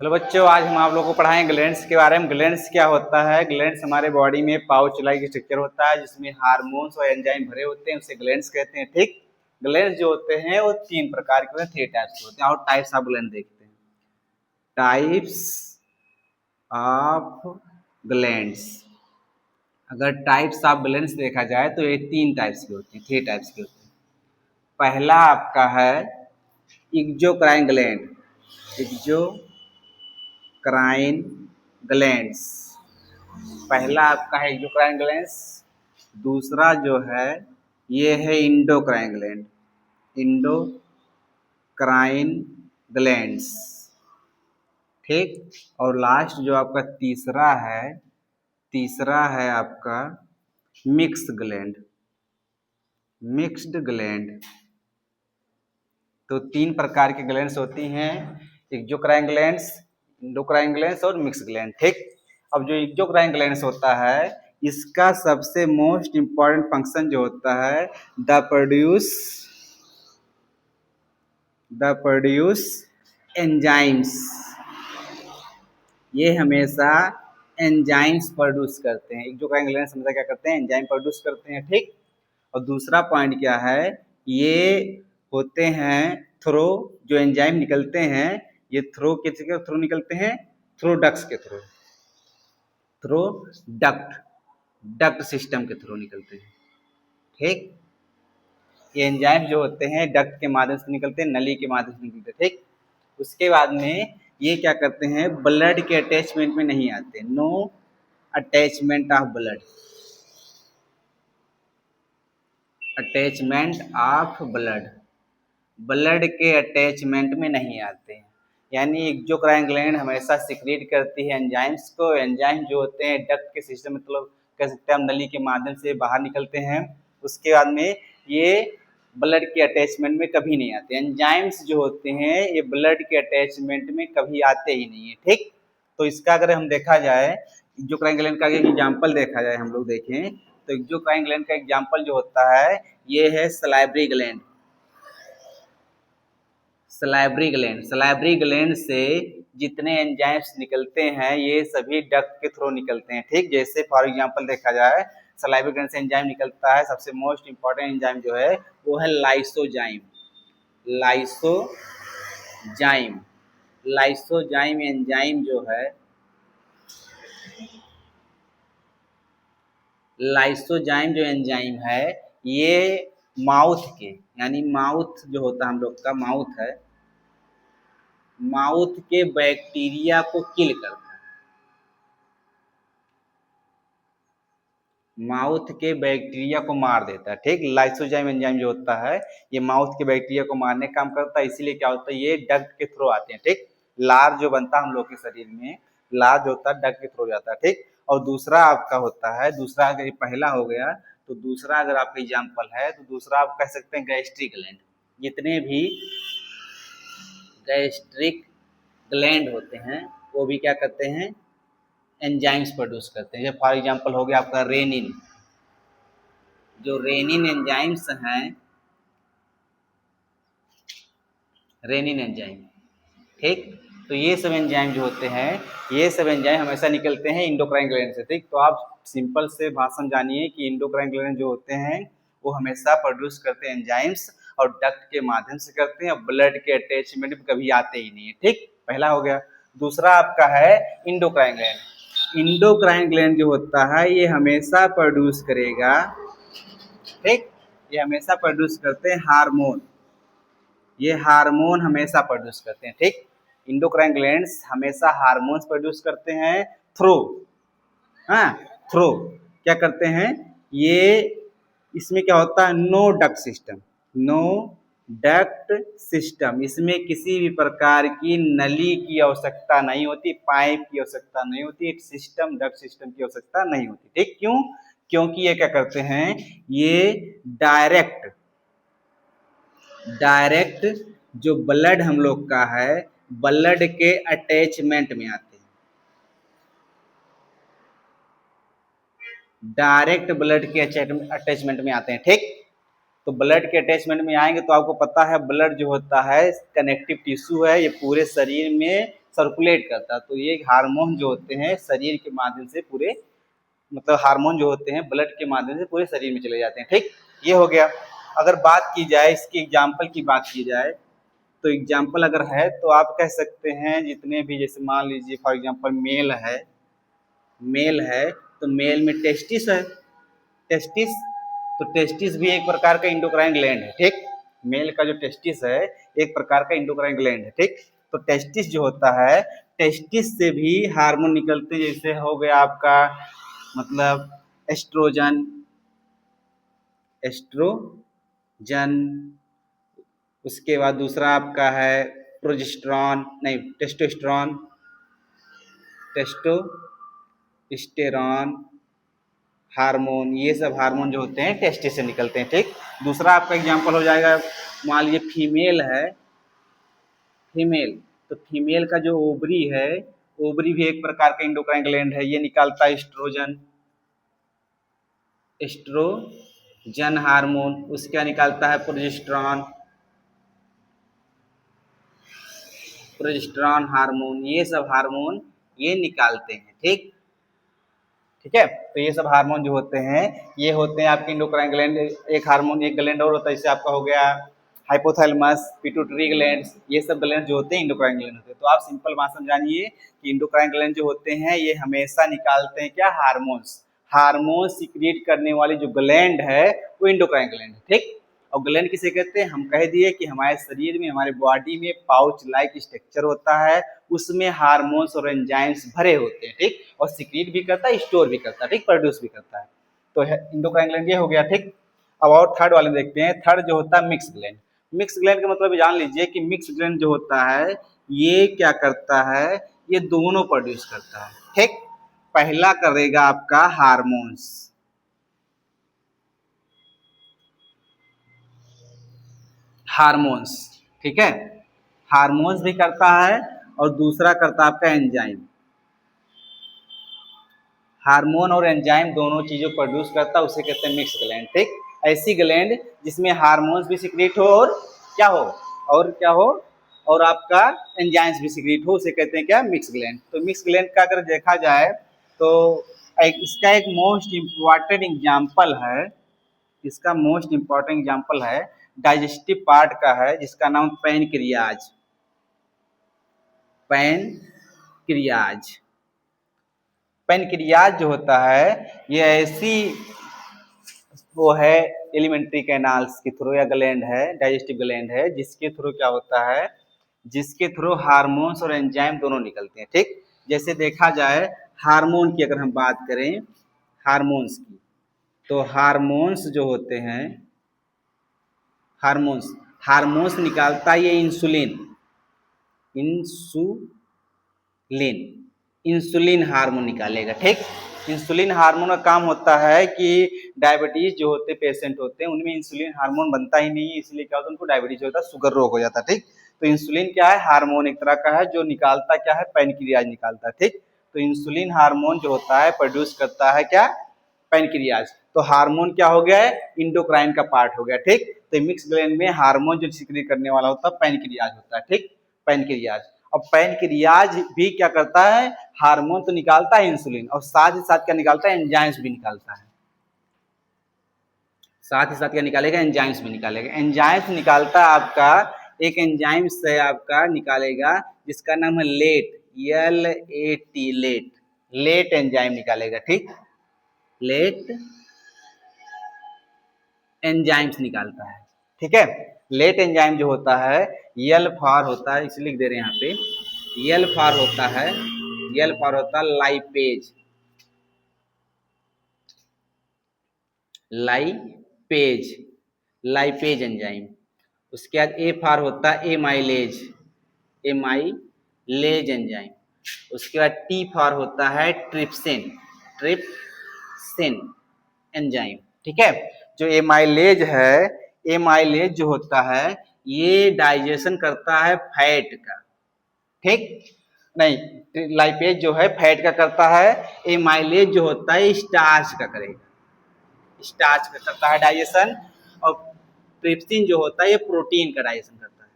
Hello बच्चों, आज हम आप लोगों को पढ़ाएंगे ग्लैंड्स के बारे में। ग्लैंड्स क्या होता है? ग्लैंड्स हमारे बॉडी में पाउच लाइक स्ट्रक्चर होता है जिसमें हार्मोन्स और एंजाइम भरे होते हैं, उसे ग्लैंड्स कहते हैं। ठीक, ग्लैंड्स जो होते हैं वो तीन प्रकार के होते हैं, 3 टाइप्स के होते हैं। और टाइप्स ऑफ ग्लैंड देखते हैं। टाइप्स ऑफ ग्लैंड्स, अगर टाइप्स ऑफ ग्लैंड्स देखा जाए तो ये 3 टाइप्स के होते हैं, 3 टाइप्स के होते हैं। पहला आपका है एक्सोक्राइन ग्लैंड, एक्सोक्राइन ग्लैंड्स। पहला आपका है एक्सोक्राइन ग्लैंड्स। दूसरा जो है ये है इंडोक्राइन ग्लैंड, इंडोक्राइन ग्लैंड्स। ठीक, और लास्ट जो आपका तीसरा है आपका मिक्स्ड ग्लैंड, मिक्स्ड ग्लैंड। तो 3 प्रकार की ग्लैंड्स होती हैं, एक्सोक्राइन ग्लैंड्स, इंडोक्राइन ग्लैंड्स और मिक्स्ड ग्लैंड। ठीक, अब जो एक्सोक्राइन ग्लैंड्स होता है इसका सबसे मोस्ट इम्पॉर्टेंट फंक्शन जो होता है द प्रोड्यूस एंजाइम्स। ये हमेशा एंजाइम्स प्रोड्यूस करते हैं। एक्सोक्राइन ग्लैंड्स हमेशा क्या करते हैं? एंजाइम प्रोड्यूस करते हैं। ठीक, और दूसरा पॉइंट क्या है, ये होते हैं थ्रो, जो एंजाइम निकलते हैं ये थ्रो किसके थ्रू निकलते हैं? थ्रो डक्ट्स के थ्रू, थ्रो डक्ट सिस्टम के थ्रू निकलते हैं। ठीक, ये एंजाइम जो होते हैं डक्ट के माध्यम से निकलते हैं, नली के माध्यम से निकलते हैं। ठीक, उसके बाद में ये क्या करते हैं? ब्लड के अटैचमेंट में नहीं आते, no attachment of blood, attachment of blood के अटैचमेंट में नहीं आते हैं। यानी एक्सोक्राइन ग्लैंड हमेशा सिक्रीट करती है एंजाइम्स को। एंजाइम जो होते हैं डक्ट के सिस्टम, मतलब कह सकते हैं हम नली के माध्यम से बाहर निकलते हैं। उसके बाद में ये ब्लड के अटैचमेंट में कभी नहीं आते। एंजाइम्स जो होते हैं ये ब्लड के अटैचमेंट में कभी आते ही नहीं है। ठीक, तो इसका अगर हम देखा जाए, एक्सोक्राइन ग्लैंड का एक एग्जाम्पल देखा जाए, हम लोग देखें तो एक्सोक्राइन ग्लैंड का एग्जाम्पल जो होता है ये है सलाइवरी ग्लैंड। सलाइवरी ग्लैंड से जितने एंजाइम्स निकलते हैं ये सभी डक्ट के थ्रू निकलते हैं। ठीक, जैसे फॉर एग्जांपल देखा जाए सलाइवरी ग्लैंड से एंजाइम निकलता है, सबसे मोस्ट इंपॉर्टेंट एंजाइम जो है वो है लाइसोजाइम। लाइसोजाइम एंजाइम जो है, लाइसोजाइम जो एंजाइम है ये माउथ के, यानी माउथ जो होता है हम लोग का माउथ है, माउथ के बैक्टीरिया को किल करता है। माउथ के बैक्टीरिया को मार देता है। ठीक, लाइसोजाइम एंजाइम जो होता है ये माउथ के बैक्टीरिया को मारने का काम करता है। इसीलिए क्या होता है ये डक्ट के थ्रू आते हैं। ठीक, लार जो बनता है हम लोग के शरीर में, लार जो होता है डक्ट के थ्रू जाता है। ठीक, और दूसरा आपका होता है, दूसरा अगर पहला हो गया तो दूसरा अगर आपका एग्जाम्पल है तो दूसरा आप कह सकते हैं गैस्ट्रिक ग्लैंड। जितने भी गैस्ट्रिक ग्लैंड होते हैं वो भी क्या करते हैं? एंजाइम्स प्रोड्यूस करते हैं। जैसे फॉर एग्जांपल हो गया आपका रेनिन, जो रेनिन एंजाइम्स हैं, रेनिन एंजाइम। ठीक, तो ये सब एंजाइम जो होते हैं ये सब एंजाइम हमेशा निकलते हैं इंडोक्राइन ग्लैंड से। ठीक, तो आप सिंपल से भाषण जानिए कि इंडोक्राइन ग्लैंड जो होते हैं वो हमेशा प्रोड्यूस करते हैं एंजाइम्स और डक्ट के माध्यम से करते हैं, और ब्लड के अटैचमेंट में कभी आते ही नहीं है। ठीक, पहला हो गया। दूसरा आपका है इंडोक्राइन ग्लैंड। इंडोक्राइन ग्लैंड जो होता है ये हमेशा प्रोड्यूस करेगा, ठीक, ये हमेशा प्रोड्यूस करते हैं हार्मोन, ये हार्मोन हमेशा प्रोड्यूस करते हैं। ठीक, इंडोक्राइन ग्लैंड्स हमेशा हार्मोन्स प्रोड्यूस करते हैं थ्रू, हाँ, थ्रू क्या करते हैं ये, इसमें क्या होता है? No duct system, no duct system, इसमें किसी भी प्रकार की नली की आवश्यकता नहीं होती, पाइप की आवश्यकता नहीं होती, एक सिस्टम डक्ट सिस्टम की आवश्यकता नहीं होती। ठीक, क्यों? क्योंकि ये क्या करते हैं, ये डायरेक्ट जो ब्लड हम लोग का है ब्लड के अटैचमेंट में आते हैं, डायरेक्ट ब्लड के अटैचमेंट में आते हैं। ठीक, तो ब्लड के अटैचमेंट में आएंगे तो आपको पता है ब्लड जो होता है कनेक्टिव टिश्यू है, ये पूरे शरीर में सर्कुलेट करता है। तो ये हार्मोन जो होते हैं शरीर के माध्यम से पूरे, मतलब हार्मोन जो होते हैं ब्लड के माध्यम से पूरे शरीर में चले जाते हैं। ठीक, ये हो गया। अगर बात की जाए इसकी एग्जाम्पल की बात की जाए तो एग्जाम्पल अगर है तो आप कह सकते हैं जितने भी, जैसे मान लीजिए फॉर एग्जाम्पल मेल है तो मेल में टेस्टिस है, टेस्टिस, तो टेस्टिस भी एक प्रकार का इंडोक्राइन ग्लैंड है। ठीक, मेल का जो टेस्टिस है एक प्रकार का इंडोक्राइन ग्लैंड है। ठीक, तो टेस्टिस जो होता है, टेस्टिस से भी हार्मोन निकलते, जैसे हो गया आपका मतलब एस्ट्रोजन, एस्ट्रोजन, उसके बाद दूसरा आपका है प्रोजेस्टेरॉन, नहीं टेस्टोस्टेरॉन, टेस्टोस्टेरॉन हार्मोन, ये सब हार्मोन जो होते हैं टेस्टिस से निकलते हैं। ठीक, दूसरा आपका एग्जांपल हो जाएगा, मान लीजिए फीमेल है, फीमेल, तो फीमेल का जो ओवरी है, ओवरी भी एक प्रकार का इंडोक्राइन ग्लैंड है, ये निकालता है एस्ट्रोजन, एस्ट्रोजन हार्मोन, उसका निकालता है प्रोजेस्टेरॉन, प्रोजेस्टेरॉन हार्मोन, ये सब हार्मोन ये निकालते हैं। ठीक, ठीक है, तो ये सब हार्मोन जो होते हैं ये होते हैं आपके इंडोक्राइन ग्लैंड। एक हार्मोन, एक ग्लैंड और होता है, इससे आपका हो गया हाइपोथैलेमस, पिट्यूटरी ग्लैंड, ये सब ग्लैंड जो होते हैं इंडोक्राइन ग्लैंड होते हैं। तो आप सिंपल बात समझानिए कि इंडोक्राइन ग्लैंड जो होते हैं ये हमेशा निकालते हैं क्या, हार्मोन्स, हार्मोन सीक्रेट करने वाली जो ग्लैंड है वो इंडोक्राइन ग्लैंड है। ठीक, और ग्लैंड किसे कहते हैं, हम कह दिए कि हमारे शरीर में, हमारे बॉडी में पाउच लाइक स्ट्रक्चर होता है, उसमें हार्मोन्स और एंजाइम्स भरे होते हैं। ठीक, और सीक्रेट भी करता है, स्टोर भी करता है, ठीक, प्रोड्यूस भी करता है। तो इंडोक्राइन ग्लैंड ये हो गया। ठीक, अब और थर्ड वाले देखते हैं। थर्ड जो होता है मिक्स ग्लैंड। मिक्स ग्लैंड का मतलब जान लीजिए कि मिक्स ग्लैंड जो होता है ये क्या करता है, ये दोनों प्रोड्यूस करता है। ठीक, पहला करेगा आपका हार्मोन्स, हार्मोन्स, ठीक है, हार्मोन्स भी करता है, और दूसरा करता है आपका एंजाइम, हार्मोन और एंजाइम दोनों चीजों प्रोड्यूस करता है, उसे कहते हैं मिक्स ग्लैंड। ठीक, ऐसी ग्लैंड जिसमें हार्मोन्स भी सीक्रेट हो और क्या हो, और क्या हो, और आपका एंजाइम्स भी सीक्रेट हो, उसे कहते हैं क्या, मिक्स ग्लैंड। तो मिक्स ग्लैंड का अगर देखा जाए तो इसका एक मोस्ट इम्पॉर्टेंट एग्जाम्पल है, इसका मोस्ट इम्पॉर्टेंट एग्जाम्पल है डाइजेस्टिव पार्ट का है, जिसका नाम पैनक्रियाज, पैनक्रियाज, पैनक्रियाज जो होता है ये ऐसी वो है एलिमेंट्री कैनाल्स के थ्रू, या ग्लैंड है, डाइजेस्टिव ग्लैंड है, जिसके थ्रू क्या होता है, जिसके थ्रू हार्मोन्स और एंजाइम दोनों निकलते हैं। ठीक, जैसे देखा जाए हार्मोन की अगर हम बात करें, हार्मोन्स की, तो हार्मोन्स जो होते हैं, हार्मोन्स, हार्मोन्स निकालता है ये इंसुलिन, इंसुलिन, इंसुलिन हार्मोन निकालेगा। ठीक, इंसुलिन हार्मोन का काम होता है कि डायबिटीज जो होते पेशेंट होते हैं उनमें इंसुलिन हार्मोन बनता ही नहीं है, इसलिए क्या होता है, उनको डायबिटीज होता है, शुगर रोग हो जाता है। ठीक, तो इंसुलिन क्या है, हार्मोन एक तरह का है, जो निकालता क्या है, पैनक्रियाज निकालता है। ठीक, तो इंसुलिन हार्मोन जो होता है प्रोड्यूस करता है क्या, पैनक्रियाज। तो हार्मोन क्या हो गया है, इंडोक्राइन का पार्ट हो गया। ठीक, तो मिक्स ग्लैंड में हार्मोन जो सीक्रेट करने वाला होता है पैनक्रियाज होता है। ठीक, पैनक्रियाज। अब पैनक्रियाज भी क्या करता है, हार्मोन तो निकालता है इंसुलिन, और साथ ही साथ क्या निकालता है, एंजाइम्स भी निकालता है, साथ ही साथ क्या निकालेगा, एंजाइम्स भी निकालेगा। एंजाइम्स निकालता है आपका, एक एंजाइम्स है आपका निकालेगा जिसका नाम है LAT, LAT, LAT, LAT enzyme निकालेगा। ठीक, लेट एंजाइम्स निकालता है। ठीक है, लेट एंजाइम जो होता है यल फॉर होता है, इसलिए लिख दे रहे हैं यहाँ पे, यल फॉर होता है, यल फॉर होता है लाइपेज, लाइपेज, लाइपेज एंजाइम। उसके बाद ए फॉर होता है एमाइलेज, एमाइलेज एंजाइम। उसके बाद टी फॉर होता है ट्रिप्सिन, ट्रिप्सिन एंजाइम। ठीक है, जो एमाइलेज है, एमाइलेज जो होता है ये डाइजेशन करता है फैट का। ठीक, नहीं, लाइपेज जो है फैट का करता है, एमाइलेज जो होता है स्टार्च का करेगा, स्टार्च का करता है डाइजेशन, और ट्रिप्सिन जो होता है ये प्रोटीन का डाइजेशन करता है।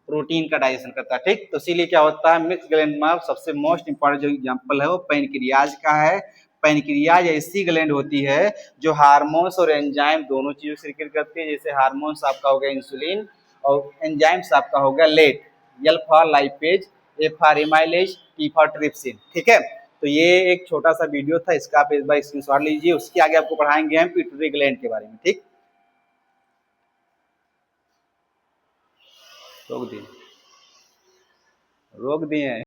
प्रोटीन का डाइजेशन करता है, ठीक। तो इसीलिए क्या होता है, मिक्स ग्लैंड में सबसे मोस्ट इंपॉर्टेंट जो एग्जांपल है वो पैनक्रियाज का है। पैनक्रियाज ऐसी ग्लैंड होती है जो हार्मोन्स और एंजाइम दोनों चीजों से सीक्रेट करती है। जैसे हार्मोन्स आपका हो गया इंसुलिन और एंजाइम्स आपका हो गया LAT, L for lipase, A for amylase, T for trypsin, ठीक है। तो ये एक छोटा सा वीडियो था, इसका आप एक बार स्क्रीनशॉट लीजिए। उसके आगे आपको पढ़ाएंगे हम पिट्यूटरी ग्लैंड के बारे में, ठीक। रोक दिए, रोक दिए।